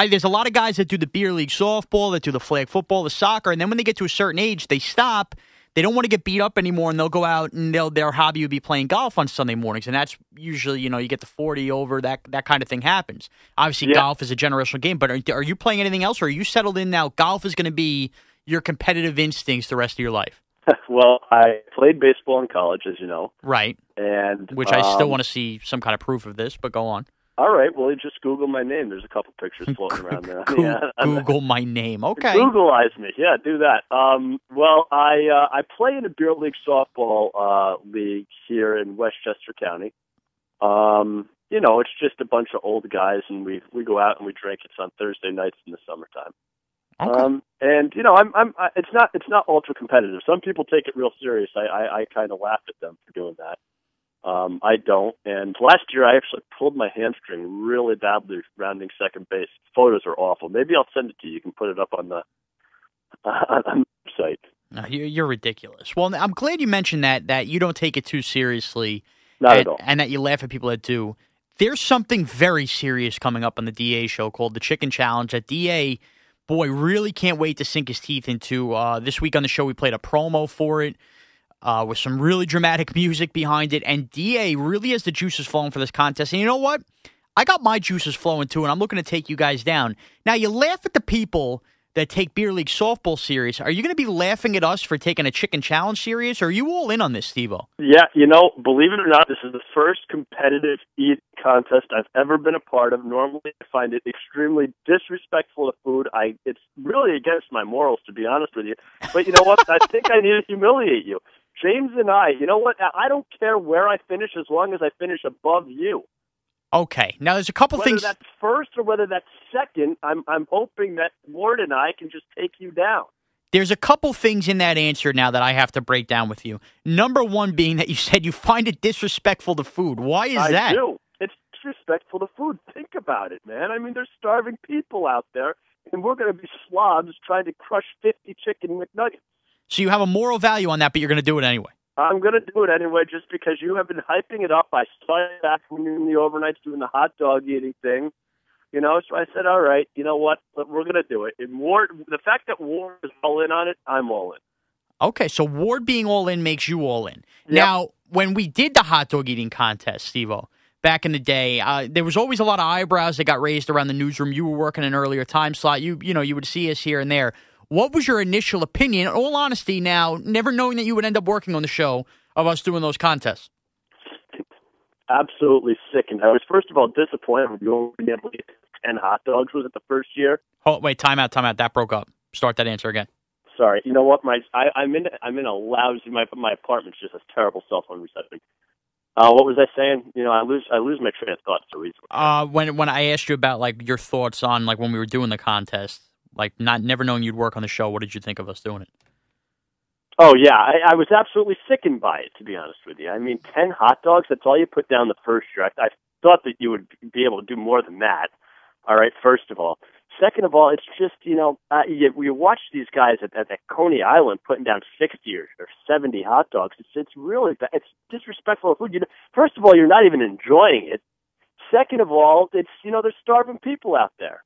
there's a lot of guys that do the beer league softball, that do the flag football, the soccer, and then when they get to a certain age, they stop. They don't want to get beat up anymore, and they'll go out and their hobby would be playing golf on Sunday mornings, and that's usually, you get the 40 over, that kind of thing happens. Obviously, Golf is a generational game, but are you playing anything else, or are you settled in now? Golf is going to be your competitive instincts the rest of your life? Well, I played baseball in college, as you know. Right. And Which I still want to see some kind of proof of this, but go on. All right, well, you just Google my name. There's a couple pictures floating around there. Google my name. Okay. Googleize me. Yeah, do that. Well, I play in a beer league softball league here in Westchester County. It's just a bunch of old guys, and we go out and we drink. It's on Thursday nights in the summertime. Okay. It's not ultra competitive. Some people take it real serious. I kind of laugh at them for doing that. I don't. And last year I actually pulled my hamstring really badly rounding second base. Photos are awful. Maybe I'll send it to you. You can put it up on the website. No, you're ridiculous. Well, I'm glad you mentioned that you don't take it too seriously. Not at all. And that you laugh at people that do. There's something very serious coming up on the DA show called the Chicken Challenge that DA, boy, really can't wait to sink his teeth into. This week on the show we played a promo for it. With some really dramatic music behind it. And DA really has the juices flowing for this contest. And you know what? I got my juices flowing too, and I'm looking to take you guys down. Now, you laugh at the people that take beer league softball serious. Are you going to be laughing at us for taking a chicken challenge serious, or are you all in on this, Steve-O? Yeah, believe it or not, this is the first competitive eat contest I've ever been a part of. Normally, I find it extremely disrespectful to food. It's really against my morals, to be honest with you. But you know what? I think I need to humiliate you. James and I, you know what? I don't care where I finish as long as I finish above you. Okay. Now, there's a couple things. Whether that's first or whether that's second, I'm hoping that Ward and I can just take you down. There's a couple things in that answer now that I have to break down with you. Number one being that you said you find it disrespectful to food. Why is that? I do. It's disrespectful to food. Think about it, man. I mean, there's starving people out there, and we're going to be slobs trying to crush 50 chicken McNuggets. So you have a moral value on that, but you're going to do it anyway. I'm going to do it anyway just because you have been hyping it up. I saw you back when you were in the overnights doing the hot dog eating thing. So I said, all right, you know what? We're going to do it. And Ward, the fact that Ward is all in on it, I'm all in. Okay, so Ward being all in makes you all in. Yep. Now, when we did the hot dog eating contest, Steve-O, back in the day, there was always a lot of eyebrows that got raised around the newsroom. You were working an earlier time slot. You would see us here and there. What was your initial opinion, in all honesty now, never knowing that you would end up working on the show, of us doing those contests? Absolutely sickened. I was, first of all, disappointed when you only able to get 10 hot dogs. Was it the first year? Oh, wait, time out. That broke up. Start that answer again. Sorry. You know what? I'm in a lousy, my apartment's just a terrible cell phone reception. What was I saying? I lose my train of thought so easily. When I asked you about, like, your thoughts on, like, when we were doing the contest, like, never knowing you'd work on the show, what did you think of us doing it? Oh, yeah. I was absolutely sickened by it, to be honest with you. I mean, 10 hot dogs, that's all you put down the first year. I thought that you would be able to do more than that, all right, first of all. Second of all, it's just, we watch these guys at Coney Island putting down 60 or 70 hot dogs. It's really, it's disrespectful of food. First of all, you're not even enjoying it. Second of all, it's, there's starving people out there.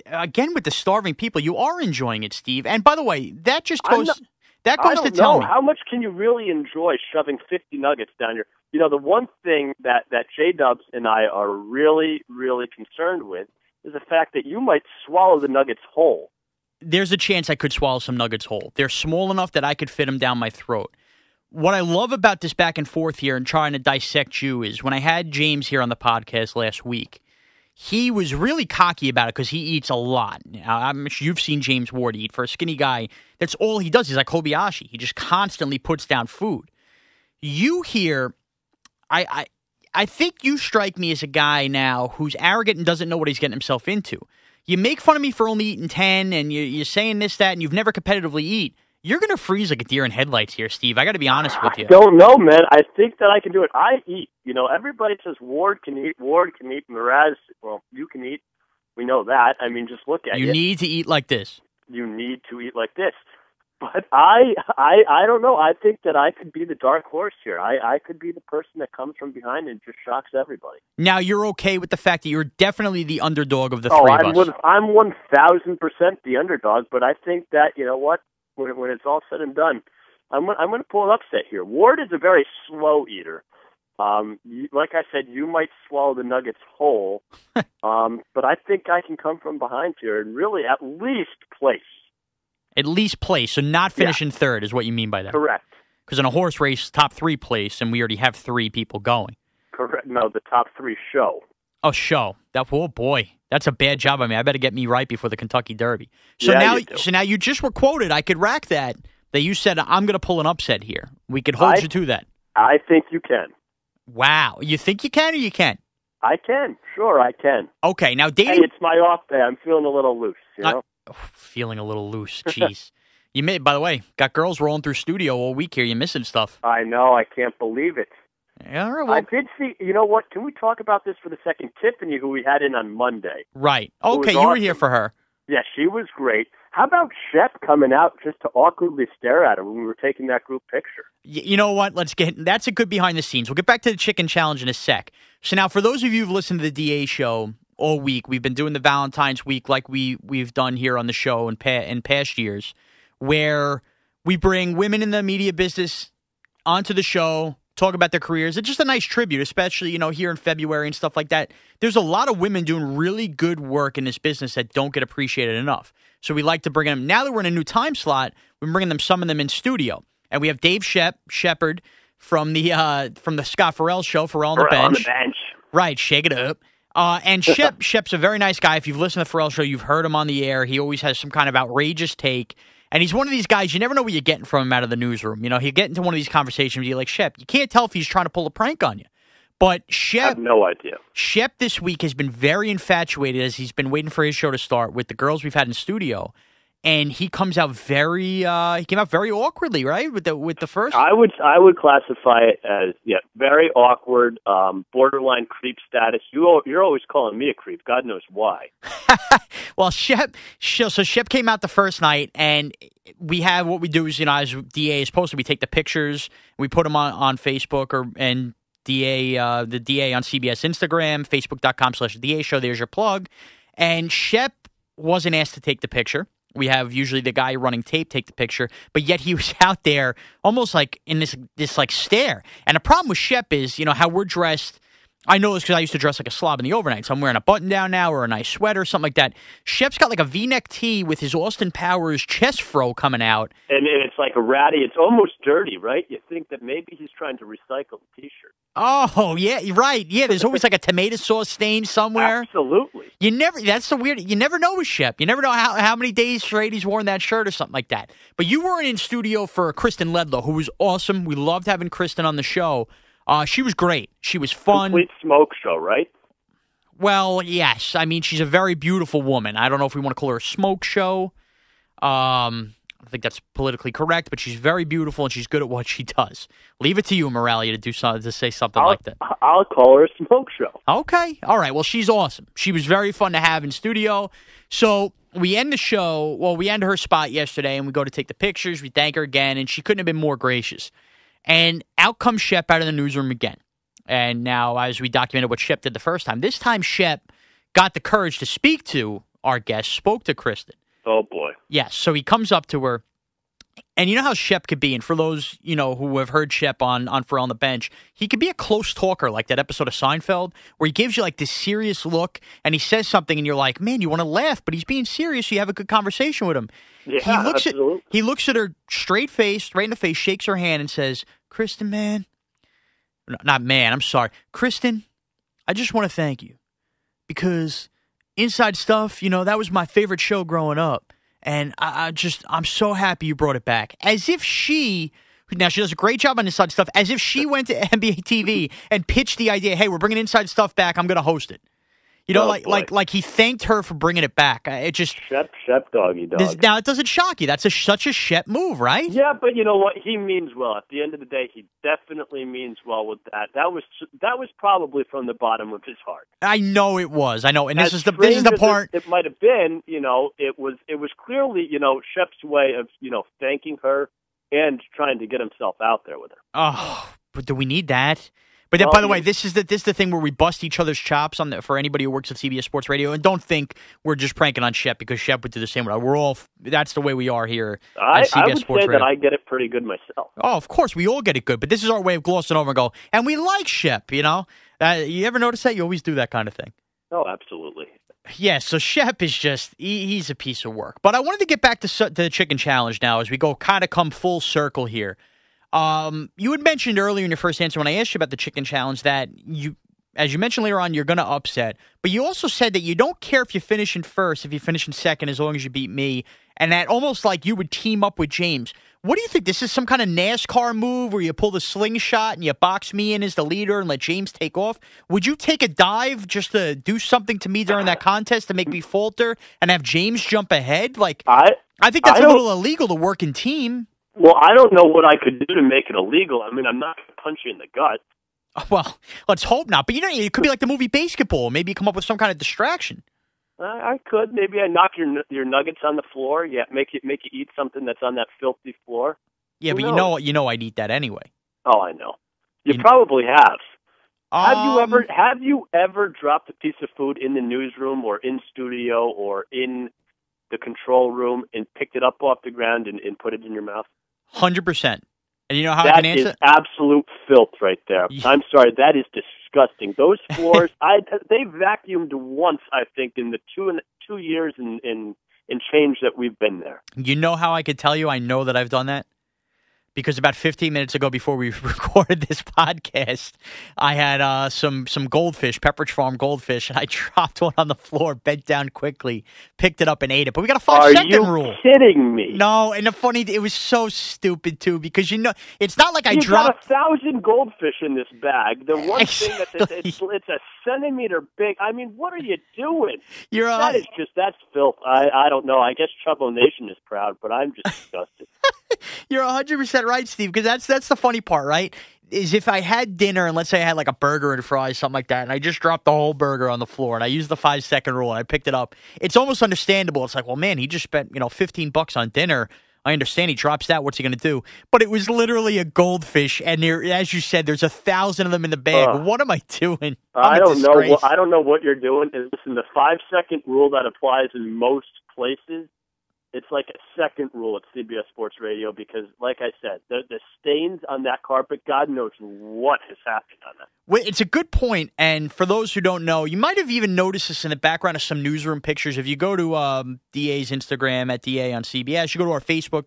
Again, with the starving people, you are enjoying it, Steve. And by the way, that just goes to tell me. How much can you really enjoy shoving 50 nuggets down your... the one thing that J-Dubs and I are really, really concerned with is the fact that you might swallow the nuggets whole. There's a chance I could swallow some nuggets whole. They're small enough that I could fit them down my throat. What I love about this back and forth here and trying to dissect you is when I had James here on the podcast last week, he was really cocky about it because he eats a lot. I'm sure you've seen James Ward eat. For a skinny guy, that's all he does. He's like Kobayashi. He just constantly puts down food. You here, I think you strike me as a guy now who's arrogant and doesn't know what he's getting himself into. You make fun of me for only eating 10, and you're saying this, that, and you've never competitively eat. You're going to freeze like a deer in headlights here, Steve. I got to be honest with you. I don't know, man. I think that I can do it. I eat. Everybody says Ward can eat, Mraz, well, you can eat. We know that. I mean, just look at you. You need to eat like this. You need to eat like this. But I don't know. I think that I could be the dark horse here. I could be the person that comes from behind and just shocks everybody. Now, you're okay with the fact that you're definitely the underdog of the three of us. I'm 1,000% the underdog, but I think that, you know what? When it's all said and done, I'm going to pull an upset here. Ward is a very slow eater. Like I said, you might swallow the nuggets whole, but I think I can come from behind here and really at least place. At least place, so not finishing third is what you mean by that. Correct. Because in a horse race, top 3 place, and we already have 3 people going. Correct. No, the top 3 show. Oh, show. Oh, boy. That's a bad job. I mean, I better get me right before the Kentucky Derby. So now you just were quoted. I could rack that you said, I'm going to pull an upset here. We could hold you to that. I think you can. Wow. You think you can or you can't? I can. Sure, I can. Okay. Now, dating... Hey, it's my off day. I'm feeling a little loose, you know? Feeling a little loose. Jeez. By the way, got girls rolling through studio all week here. You're missing stuff. I know. I can't believe it. Yeah, all right, well, I did see, you know what? Can we talk about this for the second? Tiffany, who we had in on Monday. Right. Okay, you were here for her. Yeah, she was great. How about Shep coming out just to awkwardly stare at her when we were taking that group picture? You know what? That's a good behind the scenes. We'll get back to the chicken challenge in a sec. So now, for those of you who've listened to the DA show all week, we've been doing the Valentine's week like we've done here on the show in past years, where we bring women in the media business onto the show, talk about their careers. It's just a nice tribute, especially, here in February and stuff like that. There's a lot of women doing really good work in this business that don't get appreciated enough. So we like to bring them. Now that we're in a new time slot, we're bringing some of them in studio. And we have Dave Shepard from the Scott Farrell show, Farrell on the Bench. On the bench. Right, shake it up. And Shep's a very nice guy. If you've listened to the Farrell show, you've heard him on the air. He always has some kind of outrageous take. And he's one of these guys, you never know what you're getting from him out of the newsroom. He'll get into one of these conversations, you're like, Shep, you can't tell if he's trying to pull a prank on you. But Shep... I have no idea. Shep this week has been very infatuated as he's been waiting for his show to start with the girls we've had in studio. And he comes out he came out very awkwardly, right? With the first... I would classify it as, very awkward, borderline creep status. You're always calling me a creep. God knows why. Well, Shep came out the first night, and we have what we do is, as DA is supposed to, we take the pictures, we put them on Facebook and DA, the DA on CBS Instagram, facebook.com/DA show. There's your plug. And Shep wasn't asked to take the picture. We have usually the guy running tape take the picture, but yet he was out there almost like in this like stare. And the problem with Shep is, how we're dressed. I know this because I used to dress like a slob in the overnight. So I'm wearing a button down now or a nice sweater, something like that. Shep's got like a V-neck tee with his Austin Powers chest fro coming out. And it's like a ratty. It's almost dirty, right? You think that maybe he's trying to recycle the T-shirt. Oh, yeah, right. Yeah, there's always like a tomato sauce stain somewhere. Absolutely. That's the weird, you never know with Shep. You never know how many days straight he's worn that shirt or something like that. But you weren't in studio for Kristen Ledlow, who was awesome. We loved having Kristen on the show. She was great. She was fun. Complete smoke show, right? Well, yes. I mean, she's a very beautiful woman. I don't know if we want to call her a smoke show. I think that's politically correct, but she's very beautiful and she's good at what she does. Leave it to you, Moralia, to say something like that. I'll call her a smoke show. Okay. All right. Well, she's awesome. She was very fun to have in studio. So we end the show. Well, we end her spot yesterday, and we go to take the pictures. We thank her again, and she couldn't have been more gracious. And out comes Shep out of the newsroom again. And now, as we documented what Shep did the first time, this time Shep got the courage to speak to our guest, spoke to Kristen. Oh, boy. Yes, so he comes up to her. And you know how Shep could be, and for those, who have heard Shep on Farrell on the Bench, he could be a close talker, like that episode of Seinfeld, where he gives you like this serious look, and he says something, and you're like, man, you want to laugh, but he's being serious, so you have a good conversation with him. Yeah, absolutely. He looks at her straight in the face, shakes her hand, and says, Kristen, man, not man, I'm sorry. Kristen, I just want to thank you, because Inside Stuff, that was my favorite show growing up. And I'm so happy you brought it back. As if now she does a great job on Inside Stuff, as if she went to NBA TV and pitched the idea, hey, we're bringing Inside Stuff back, I'm going to host it. Like he thanked her for bringing it back. It just Shep, doggy dog. Now it doesn't shock you. That's such a Shep move, right? Yeah, but you know what? He means well. At the end of the day, he definitely means well with that. That was probably from the bottom of his heart. I know it was. I know, and this is the part. It might have been. It was clearly Shep's way of thanking her and trying to get himself out there with her. Oh, but do we need that? But then, by the way, this is the thing where we bust each other's chops for anybody who works at CBS Sports Radio, and don't think we're just pranking on Shep because Shep would do the same. That's the way we are here at CBS I would Sports say Radio. that I get it pretty good myself. Oh, of course, we all get it good, but this is our way of glossing over and go, and we like Shep. You ever notice that? You always do that kind of thing. Oh, absolutely. Yeah, so Shep is just, he's a piece of work. But I wanted to get back to the chicken challenge now as we come full circle here. You had mentioned earlier in your first answer when I asked you about the chicken challenge that you, as you mentioned later on, you're going to upset. But you also said that you don't care if you finish in first, if you finish in second, as long as you beat me. And that almost like you would team up with James. What do you think? This is some kind of NASCAR move where you pull the slingshot and you box me in as the leader and let James take off? Would you take a dive just to do something to me during that contest to make me falter and have James jump ahead? Like, I think that's a little illegal to work in team. Well, I don't know what I could do to make it illegal. I mean, I'm not going to punch you in the gut. Well, let's hope not. But, it could be like the movie Basketball. Maybe you come up with some kind of distraction. I could. Maybe I knock your nuggets on the floor. Yeah, make you eat something that's on that filthy floor. Yeah, but you know I'd eat that anyway. Oh, I know. You probably have. Have you ever dropped a piece of food in the newsroom or in studio or in the control room and picked it up off the ground and put it in your mouth? 100%. And you know how I can answer? That is absolute filth right there. I'm sorry, that is disgusting. Those floors, they vacuumed once, I think, in the 2 years and change that we've been there. You know how I could tell you I know that I've done that? Because about 15 minutes ago, before we recorded this podcast, I had some goldfish, Pepperidge Farm goldfish, and I dropped one on the floor, bent down quickly, picked it up, and ate it. But we got a 5-second rule. Are you kidding me? No, and it was so stupid, too, because, it's not like I dropped... You got 1,000 goldfish in this bag. The one thing it's a centimeter big. I mean, what are you doing? That's filth. I don't know. I guess Chubbo Nation is proud, but I'm just disgusted. You're 100% right, Steve, because that's the funny part, right? Is if I had dinner and let's say I had like a burger and fries, something like that, and I just dropped the whole burger on the floor and I used the 5-second rule and I picked it up, it's almost understandable. It's like, well, man, he just spent, $15 on dinner. I understand he drops that. What's he going to do? But it was literally a goldfish, and as you said, there's 1,000 of them in the bag. What am I doing? I don't know. I don't know what you're doing. And listen, the 5-second rule that applies in most places. It's like a second rule at CBS Sports Radio because, like I said, the stains on that carpet, God knows what has happened on that. Well, it's a good point, and for those who don't know, you might have even noticed this in the background of some newsroom pictures. If you go to DA's Instagram at DA on CBS, you go to our Facebook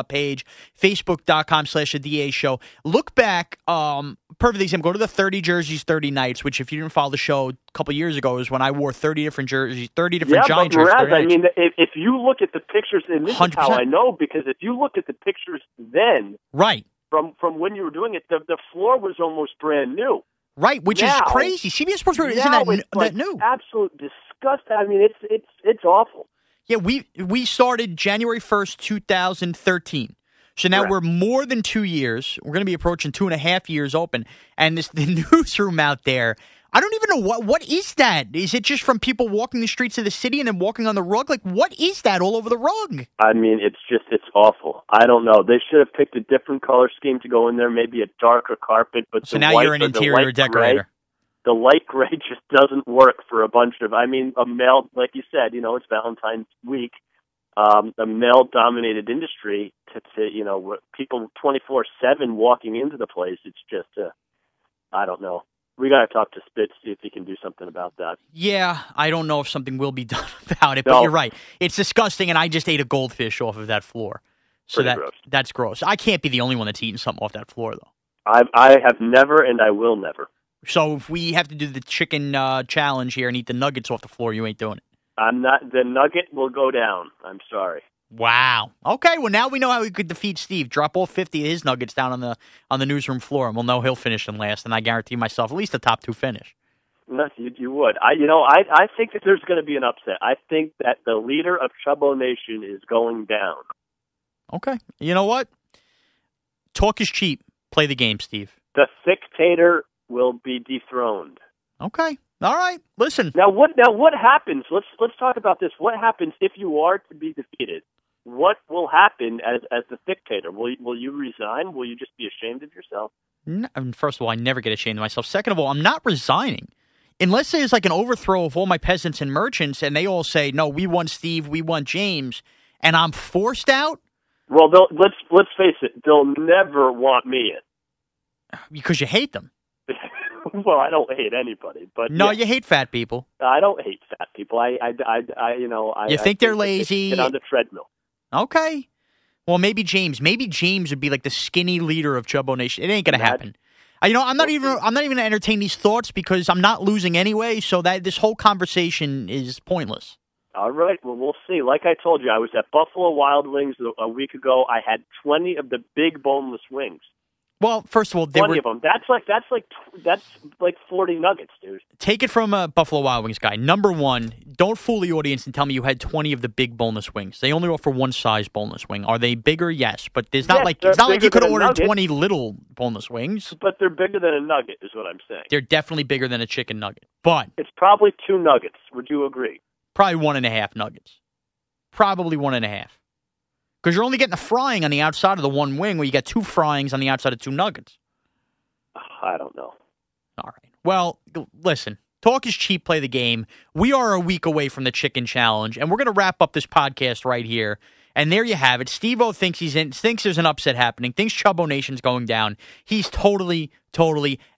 page, facebook.com/The DA Show. Look back, perfect example, go to the 30 jerseys, 30 nights, which if you didn't follow the show a couple years ago, is when I wore 30 different jerseys, 30 different Giant jerseys. Yeah, but I mean, if you look at the pictures, and this 100%. Is how I know, because if you look at the pictures then, right, from when you were doing it, the floor was almost brand new. Right, which is crazy. CBS Sports Radio isn't that new. Absolute disgust. I mean, it's awful. Yeah, we started January 1st, 2013. So now we're more than 2 years. We're going to be approaching 2.5 years open. And the newsroom out there, I don't even know what is that? Is it just from people walking the streets of the city and then walking on the rug? Like, what is that all over the rug? I mean, it's awful. I don't know. They should have picked a different color scheme to go in there, maybe a darker carpet. But so now you're an interior decorator. The light gray just doesn't work for a bunch of, a male, like you said, it's Valentine's week, a male-dominated industry to people 24/7 walking into the place. It's just, I don't know. We got to talk to Spitz, see if he can do something about that. Yeah, I don't know if something will be done about it, but you're right. It's disgusting, and I just ate a goldfish off of that floor. So that's gross. I can't be the only one that's eating something off that floor, though. I have never, and I will never. So if we have to do the chicken challenge here and eat the nuggets off the floor, you ain't doing it. I'm not. The nugget will go down. I'm sorry. Wow. Okay. Well, now we know how we could defeat Steve. Drop all 50 of his nuggets down on the newsroom floor, and we'll know he'll finish in last. And I guarantee myself at least a top 2 finish. Yes, you would. I think that there's going to be an upset. I think that the leader of Chubbo Nation is going down. Okay. You know what? Talk is cheap. Play the game, Steve. The dictator will be dethroned. Okay. All right. Listen. Now what happens? Let's talk about this. What happens if you are to be defeated? What will happen as the dictator? Will you resign? Will you just be ashamed of yourself? No, first of all, I never get ashamed of myself. Second of all, I'm not resigning. Unless there's like an overthrow of all my peasants and merchants and they all say, no, we want Steve, we want James, and I'm forced out. Well, let's face it, they'll never want me in. Because you hate them. Well, I don't hate anybody, but no, you hate fat people. I don't hate fat people. You think they're lazy? Get on the treadmill. Okay. Well, maybe James. Maybe James would be like the skinny leader of Chubbo Nation. It ain't going to happen. I'm not even going to entertain these thoughts because I'm not losing anyway. So that this whole conversation is pointless. All right. Well, we'll see. Like I told you, I was at Buffalo Wild Wings a week ago. I had 20 of the big boneless wings. Well, first of all, 20 of them. That's like 40 nuggets, dude. Take it from a Buffalo Wild Wings guy. Number one, don't fool the audience and tell me you had 20 of the big boneless wings. They only offer one size boneless wing. Are they bigger? Yes, but it's not like you could order 20 little boneless wings. But they're bigger than a nugget, is what I'm saying. They're definitely bigger than a chicken nugget. But it's probably 2 nuggets. Would you agree? Probably 1.5 nuggets. Probably 1.5. Because you're only getting a frying on the outside of the one wing where you got 2 fryings on the outside of 2 nuggets. I don't know. All right. Well, listen. Talk is cheap, play the game. We are a week away from the chicken challenge, and we're going to wrap up this podcast right here. And there you have it. Steve-O thinks thinks there's an upset happening, thinks Chubbo Nation's going down. He's totally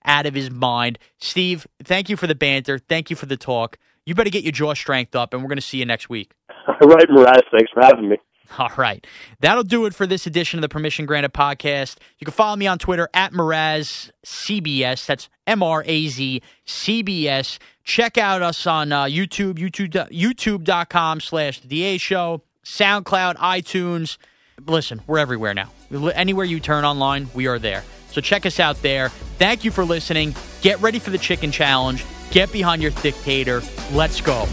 out of his mind. Steve, thank you for the banter. Thank you for the talk. You better get your jaw strength up, and we're going to see you next week. All right, Mraz. Thanks for having me. All right. That'll do it for this edition of the Permission Granted podcast. You can follow me on Twitter at MrazCBS. That's MrazCBS. Check out us on YouTube, youtube.com/The DA Show, SoundCloud, iTunes. Listen, we're everywhere now. Anywhere you turn online, we are there. So check us out there. Thank you for listening. Get ready for the chicken challenge. Get behind your dictator. Let's go.